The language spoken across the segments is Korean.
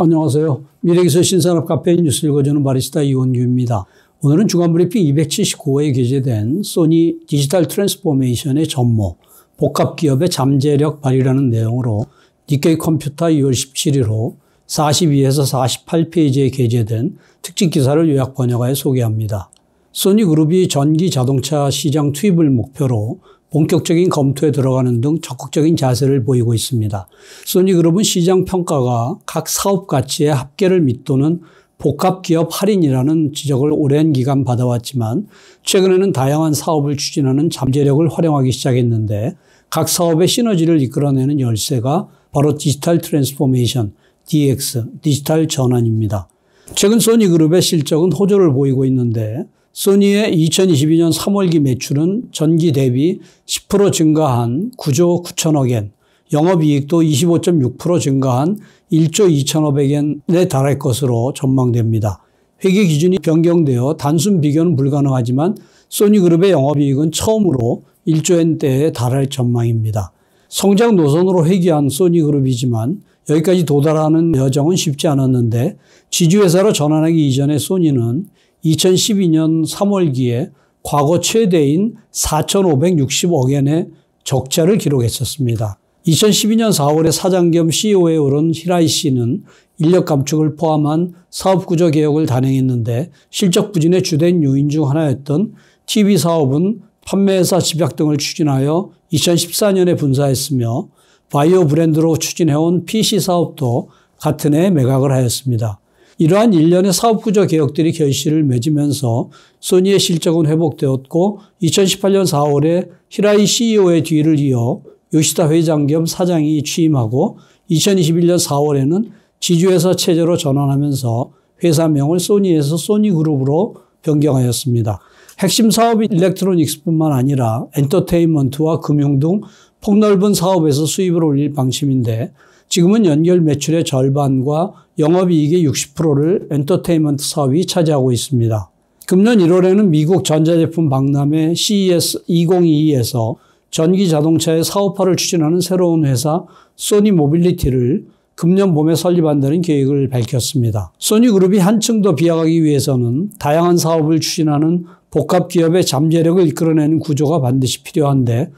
안녕하세요. 미래기술 신산업 카페인 뉴스 읽어주는 바리스타 이원규입니다. 오늘은 주간브리핑 279호에 게재된 소니 디지털 트랜스포메이션의 전모, 복합기업의 잠재력 발휘라는 내용으로 니케이 컴퓨터 2월 17일호 42에서 48페이지에 게재된 특집 기사를 요약 번역하여 소개합니다. 소니그룹이 전기 자동차 시장 투입을 목표로 본격적인 검토에 들어가는 등 적극적인 자세를 보이고 있습니다. 소니그룹은 시장 평가가 각 사업 가치의 합계를 밑도는 복합기업 할인이라는 지적을 오랜 기간 받아왔지만 최근에는 다양한 사업을 추진하는 잠재력을 활용하기 시작했는데 각 사업의 시너지를 이끌어내는 열쇠가 바로 디지털 트랜스포메이션, DX, 디지털 전환입니다. 최근 소니그룹의 실적은 호조를 보이고 있는데 소니의 2022년 3월기 매출은 전기 대비 10% 증가한 9조 9천억엔, 영업이익도 25.6% 증가한 1조 2천억엔에 달할 것으로 전망됩니다. 회계 기준이 변경되어 단순 비교는 불가능하지만 소니그룹의 영업이익은 처음으로 1조엔대에 달할 전망입니다. 성장 노선으로 회귀한 소니그룹이지만 여기까지 도달하는 여정은 쉽지 않았는데 지주회사로 전환하기 이전에 소니는 2012년 3월기에 과거 최대인 4,560억엔의 적자를 기록했었습니다. 2012년 4월에 사장 겸 CEO에 오른 히라이 씨는 인력 감축을 포함한 사업 구조 개혁을 단행했는데 실적 부진의 주된 요인 중 하나였던 TV 사업은 판매회사 집약 등을 추진하여 2014년에 분사했으며 바이오 브랜드로 추진해온 PC 사업도 같은 해에 매각을 하였습니다. 이러한 일련의 사업구조 개혁들이 결실을 맺으면서 소니의 실적은 회복되었고 2018년 4월에 히라이 CEO의 뒤를 이어 요시다 회장 겸 사장이 취임하고 2021년 4월에는 지주회사 체제로 전환하면서 회사명을 소니에서 소니그룹으로 변경하였습니다. 핵심 사업이 일렉트로닉스뿐만 아니라 엔터테인먼트와 금융 등 폭넓은 사업에서 수입을 올릴 방침인데 지금은 연결 매출의 절반과 영업이익의 60%를 엔터테인먼트 사업이 차지하고 있습니다. 금년 1월에는 미국 전자제품 박람회 CES 2022에서 전기 자동차의 사업화를 추진하는 새로운 회사 소니 모빌리티를 금년 봄에 설립한다는 계획을 밝혔습니다. 소니그룹이 한층 더 비약하기 위해서는 다양한 사업을 추진하는 복합기업의 잠재력을 이끌어내는 구조가 반드시 필요한데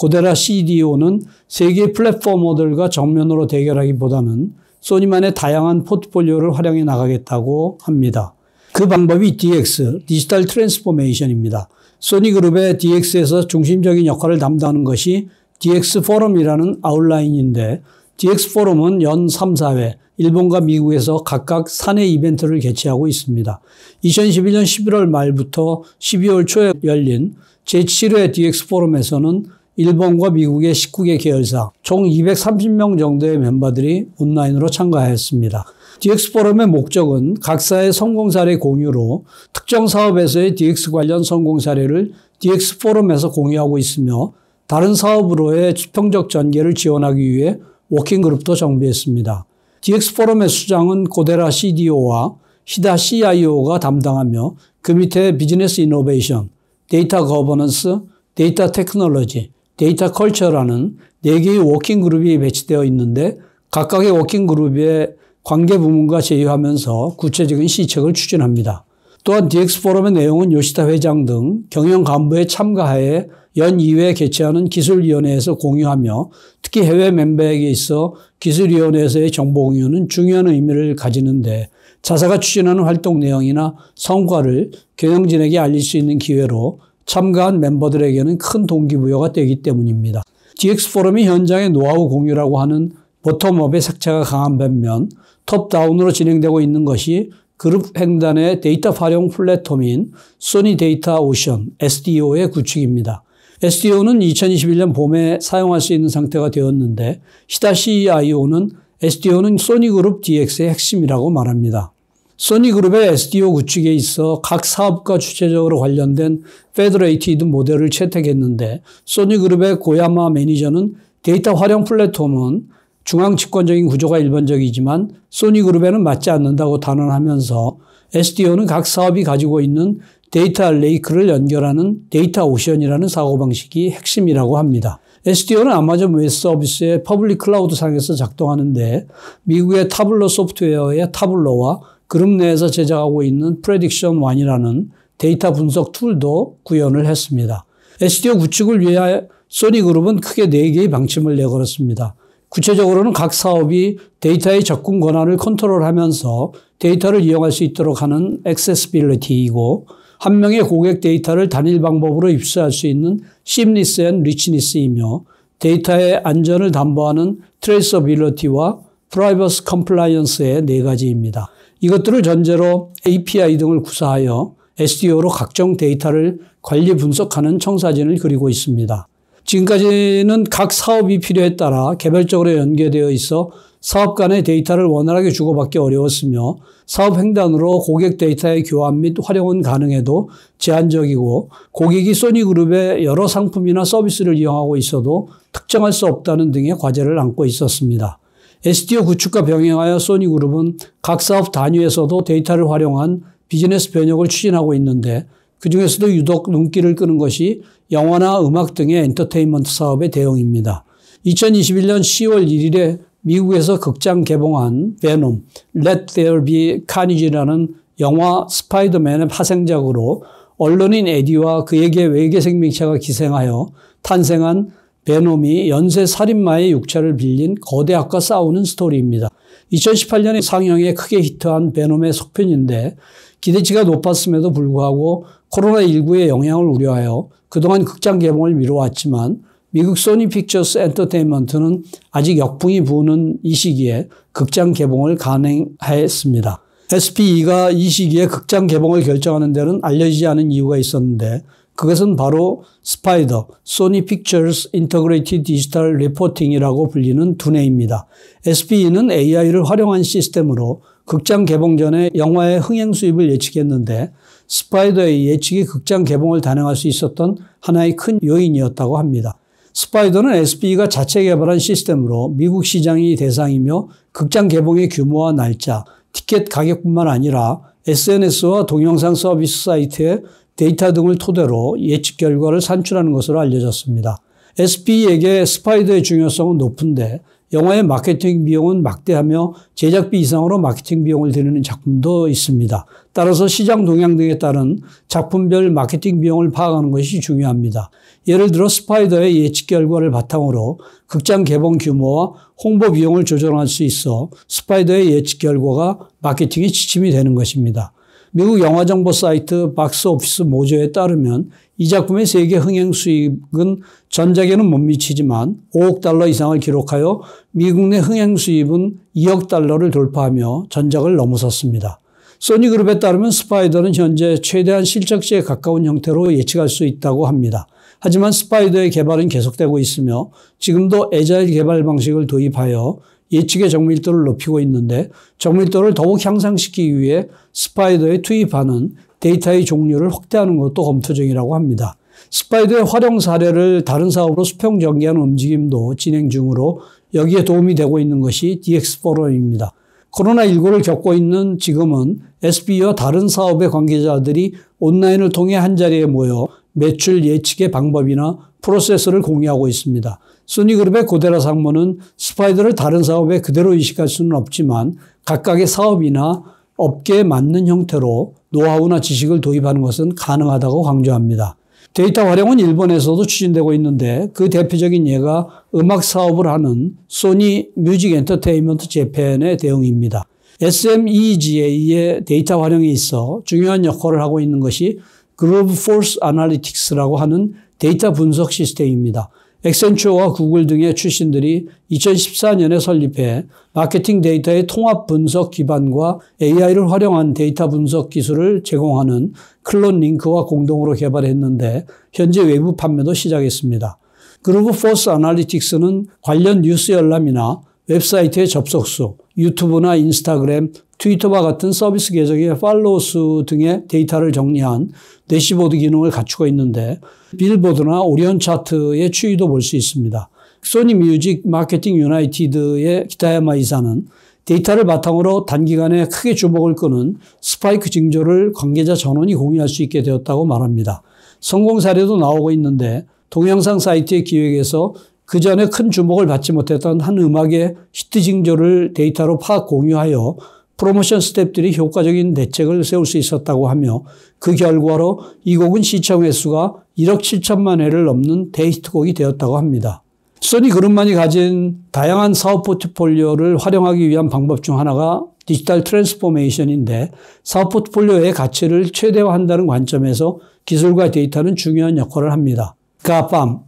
고데라 CDO는 세계 플랫포머들과 정면으로 대결하기보다는 소니만의 다양한 포트폴리오를 활용해 나가겠다고 합니다. 그 방법이 DX, 디지털 트랜스포메이션입니다. 소니그룹의 DX에서 중심적인 역할을 담당하는 것이 DX 포럼이라는 아웃라인인데 DX 포럼은 연 3, 4회 일본과 미국에서 각각 사내 이벤트를 개최하고 있습니다. 2011년 11월 말부터 12월 초에 열린 제7회 DX 포럼에서는 일본과 미국의 19개 계열사 총 230명 정도의 멤버들이 온라인으로 참가하였습니다. DX 포럼의 목적은 각사의 성공 사례 공유로 특정 사업에서의 DX 관련 성공 사례를 DX 포럼에서 공유하고 있으며 다른 사업으로의 수평적 전개를 지원하기 위해 워킹그룹도 정비했습니다. DX 포럼의 수장은 고데라 CDO와 히다 CIO가 담당하며 그 밑에 비즈니스 이노베이션, 데이터 거버넌스, 데이터 테크놀로지, 데이터 컬처라는 4개의 워킹그룹이 배치되어 있는데 각각의 워킹그룹의 관계부문과 제휴하면서 구체적인 시책을 추진합니다. 또한 DX 포럼의 내용은 요시다 회장 등 경영 간부의 참가하에 연 2회 개최하는 기술위원회에서 공유하며 특히 해외 멤버에게 있어 기술위원회에서의 정보 공유는 중요한 의미를 가지는데 자사가 추진하는 활동 내용이나 성과를 경영진에게 알릴 수 있는 기회로 참가한 멤버들에게는 큰 동기부여가 되기 때문입니다. DX 포럼이 현장의 노하우 공유라고 하는 보텀업의 색채가 강한 반면 톱다운으로 진행되고 있는 것이 그룹 횡단의 데이터 활용 플랫폼인 소니 데이터 오션 SDO의 구축입니다. SDO는 2021년 봄에 사용할 수 있는 상태가 되었는데 히다 CIO는 SDO는 소니그룹 DX의 핵심이라고 말합니다. 소니그룹의 SDO 구축에 있어 각 사업과 주체적으로 관련된 페더레이티드 모델을 채택했는데 소니그룹의 고야마 매니저는 데이터 활용 플랫폼은 중앙 집권적인 구조가 일반적이지만 소니그룹에는 맞지 않는다고 단언하면서 SDO는 각 사업이 가지고 있는 데이터 레이크를 연결하는 데이터 오션이라는 사고방식이 핵심이라고 합니다. SDO는 아마존 웹 서비스의 퍼블릭 클라우드 상에서 작동하는데 미국의 타블로 소프트웨어의 타블로와 그룹 내에서 제작하고 있는 프레딕션 1이라는 데이터 분석 툴도 구현을 했습니다. SDO 구축을 위해 소니그룹은 크게 4개의 방침을 내걸었습니다. 구체적으로는 각 사업이 데이터의 접근 권한을 컨트롤하면서 데이터를 이용할 수 있도록 하는 액세시빌리티이고, 한 명의 고객 데이터를 단일 방법으로 입수할 수 있는 심리스 앤 리치니스이며, 데이터의 안전을 담보하는 트레이서빌리티와 프라이버시 컴플라이언스의 4가지입니다. 이것들을 전제로 API 등을 구사하여 SDO로 각종 데이터를 관리 분석하는 청사진을 그리고 있습니다. 지금까지는 각 사업이 필요에 따라 개별적으로 연계되어 있어 사업 간의 데이터를 원활하게 주고받기 어려웠으며, 사업 횡단으로 고객 데이터의 교환 및 활용은 가능해도 제한적이고, 고객이 소니그룹의 여러 상품이나 서비스를 이용하고 있어도 특정할 수 없다는 등의 과제를 안고 있었습니다. SDO 구축과 병행하여 소니그룹은 각 사업 단위에서도 데이터를 활용한 비즈니스 변혁을 추진하고 있는데, 그중에서도 유독 눈길을 끄는 것이 영화나 음악 등의 엔터테인먼트 사업의 대응입니다. 2021년 10월 1일에 미국에서 극장 개봉한 베놈, Let There Be Carnage라는 영화 스파이더맨의 파생작으로 언론인 에디와 그에게 외계 생명체가 기생하여 탄생한 베놈이 연쇄 살인마의 육체를 빌린 거대 악과 싸우는 스토리입니다. 2018년에 상영에 크게 히트한 베놈의 속편인데, 기대치가 높았음에도 불구하고 코로나19의 영향을 우려하여 그동안 극장 개봉을 미뤄왔지만, 미국 소니 픽처스 엔터테인먼트는 아직 역풍이 부는 이 시기에 극장 개봉을 강행했습니다. SPE가 이 시기에 극장 개봉을 결정하는 데는 알려지지 않은 이유가 있었는데, 그것은 바로 스파이더, 소니 픽처스 인터그레이티드 디지털 리포팅이라고 불리는 두뇌입니다. SPE는 AI를 활용한 시스템으로 극장 개봉 전에 영화의 흥행 수입을 예측했는데, 스파이더의 예측이 극장 개봉을 단행할 수 있었던 하나의 큰 요인이었다고 합니다. 스파이더는 SPE가 자체 개발한 시스템으로 미국 시장이 대상이며, 극장 개봉의 규모와 날짜, 티켓 가격뿐만 아니라 SNS와 동영상 서비스 사이트의 데이터 등을 토대로 예측 결과를 산출하는 것으로 알려졌습니다. SPE에게 스파이더의 중요성은 높은데, 영화의 마케팅 비용은 막대하며 제작비 이상으로 마케팅 비용을 들이는 작품도 있습니다. 따라서 시장 동향 등에 따른 작품별 마케팅 비용을 파악하는 것이 중요합니다. 예를 들어 스파이더의 예측 결과를 바탕으로 극장 개봉 규모와 홍보 비용을 조정할 수 있어 스파이더의 예측 결과가 마케팅에 지침이 되는 것입니다. 미국 영화정보 사이트 박스오피스 모조에 따르면 이 작품의 세계 흥행 수익은 전작에는 못 미치지만 5억 달러 이상을 기록하여 미국 내 흥행 수입은 2억 달러를 돌파하며 전작을 넘어섰습니다. 소니그룹에 따르면 스파이더는 현재 최대한 실적지에 가까운 형태로 예측할 수 있다고 합니다. 하지만 스파이더의 개발은 계속되고 있으며 지금도 애자일 개발 방식을 도입하여 예측의 정밀도를 높이고 있는데, 정밀도를 더욱 향상시키기 위해 스파이더에 투입하는 데이터의 종류를 확대하는 것도 검토 중이라고 합니다. 스파이더의 활용 사례를 다른 사업으로 수평 전개하는 움직임도 진행 중으로 여기에 도움이 되고 있는 것이 DX 포럼입니다. 코로나19를 겪고 있는 지금은 SPE와 다른 사업의 관계자들이 온라인을 통해 한자리에 모여 매출 예측의 방법이나 프로세스를 공유하고 있습니다. 소니그룹의 고데라 상무는 스파이더를 다른 사업에 그대로 이식할 수는 없지만 각각의 사업이나 업계에 맞는 형태로 노하우나 지식을 도입하는 것은 가능하다고 강조합니다. 데이터 활용은 일본에서도 추진되고 있는데, 그 대표적인 예가 음악 사업을 하는 소니 뮤직 엔터테인먼트 재팬의 대응입니다. SMEGA의 데이터 활용에 있어 중요한 역할을 하고 있는 것이 그루브 포스 아날리틱스라고 하는 데이터 분석 시스템입니다. 액센추어와 구글 등의 출신들이 2014년에 설립해 마케팅 데이터의 통합 분석 기반과 AI를 활용한 데이터 분석 기술을 제공하는 클론링크와 공동으로 개발했는데, 현재 외부 판매도 시작했습니다. 그루브 포스 아날리틱스는 관련 뉴스 열람이나 웹사이트의 접속수, 유튜브나 인스타그램, 트위터와 같은 서비스 계정의 팔로우 수 등의 데이터를 정리한 대시보드 기능을 갖추고 있는데, 빌보드나 오리온 차트의 추이도 볼 수 있습니다. 소니 뮤직 마케팅 유나이티드의 기타야마 이사는 데이터를 바탕으로 단기간에 크게 주목을 끄는 스파이크 징조를 관계자 전원이 공유할 수 있게 되었다고 말합니다. 성공 사례도 나오고 있는데, 동영상 사이트의 기획에서 그 전에 큰 주목을 받지 못했던 한 음악의 히트 징조를 데이터로 파악 공유하여 프로모션 스태프들이 효과적인 대책을 세울 수 있었다고 하며 그 결과로 이 곡은 시청 횟수가 1억 7천만 회를 넘는 대히트곡이 되었다고 합니다. 소니 그룹만이 가진 다양한 사업 포트폴리오를 활용하기 위한 방법 중 하나가 디지털 트랜스포메이션인데 사업 포트폴리오의 가치를 최대화한다는 관점에서 기술과 데이터는 중요한 역할을 합니다. 가팜,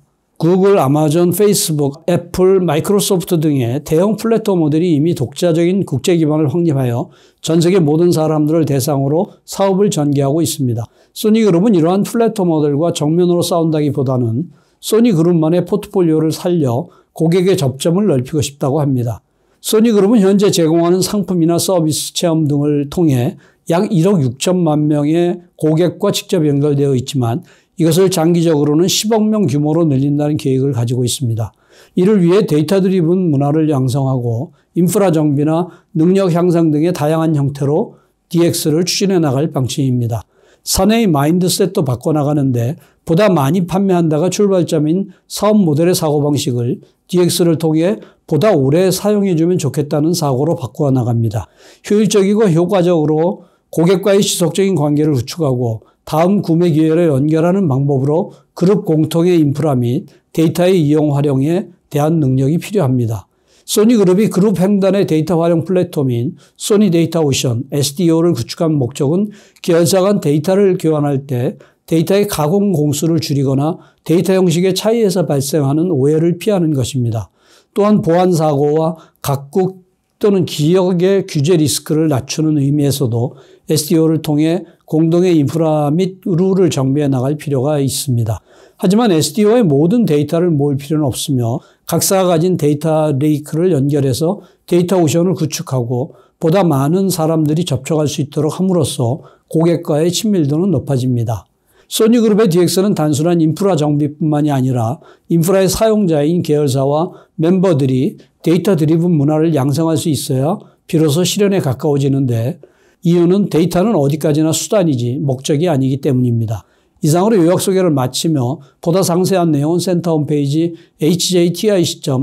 구글, 아마존, 페이스북, 애플, 마이크로소프트 등의 대형 플랫폼들이 이미 독자적인 국제 기반을 확립하여 전 세계 모든 사람들을 대상으로 사업을 전개하고 있습니다. 소니그룹은 이러한 플랫폼들과 정면으로 싸운다기보다는 소니그룹만의 포트폴리오를 살려 고객의 접점을 넓히고 싶다고 합니다. 소니그룹은 현재 제공하는 상품이나 서비스 체험 등을 통해 약 1억 6천만 명의 고객과 직접 연결되어 있지만 이것을 장기적으로는 10억 명 규모로 늘린다는 계획을 가지고 있습니다. 이를 위해 데이터 드리븐 문화를 양성하고 인프라 정비나 능력 향상 등의 다양한 형태로 DX를 추진해 나갈 방침입니다. 사내의 마인드셋도 바꿔나가는데 보다 많이 판매한다가 출발점인 사업 모델의 사고방식을 DX를 통해 보다 오래 사용해주면 좋겠다는 사고로 바꿔나갑니다. 효율적이고 효과적으로 고객과의 지속적인 관계를 구축하고 다음 구매 기회를 연결하는 방법으로 그룹 공통의 인프라 및 데이터의 이용 활용에 대한 능력이 필요합니다. 소니그룹이 그룹 횡단의 데이터 활용 플랫폼인 소니 데이터 오션 SDO를 구축한 목적은 계열사 간 데이터를 교환할 때 데이터의 가공 공수를 줄이거나 데이터 형식의 차이에서 발생하는 오해를 피하는 것입니다. 또한 보안 사고와 각국 또는 기업의 규제 리스크를 낮추는 의미에서도 SDO를 통해 공동의 인프라 및 룰을 정비해 나갈 필요가 있습니다. 하지만 SDO의 모든 데이터를 모을 필요는 없으며 각사가 가진 데이터 레이크를 연결해서 데이터 오션을 구축하고 보다 많은 사람들이 접촉할 수 있도록 함으로써 고객과의 친밀도는 높아집니다. 소니그룹의 DX는 단순한 인프라 정비뿐만이 아니라 인프라의 사용자인 계열사와 멤버들이 데이터 드리븐 문화를 양성할 수 있어야 비로소 실현에 가까워지는데 이유는 데이터는 어디까지나 수단이지 목적이 아니기 때문입니다. 이상으로 요약 소개를 마치며 보다 상세한 내용은 센터 홈페이지 hjti.snu.ac.kr의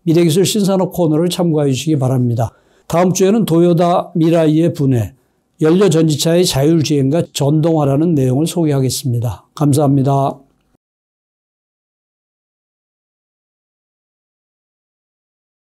미래기술 신산업 코너를 참고해 주시기 바랍니다. 다음 주에는 도요타 미라이의 분해, 연료 전지차의 자율주행과 전동화라는 내용을 소개하겠습니다. 감사합니다.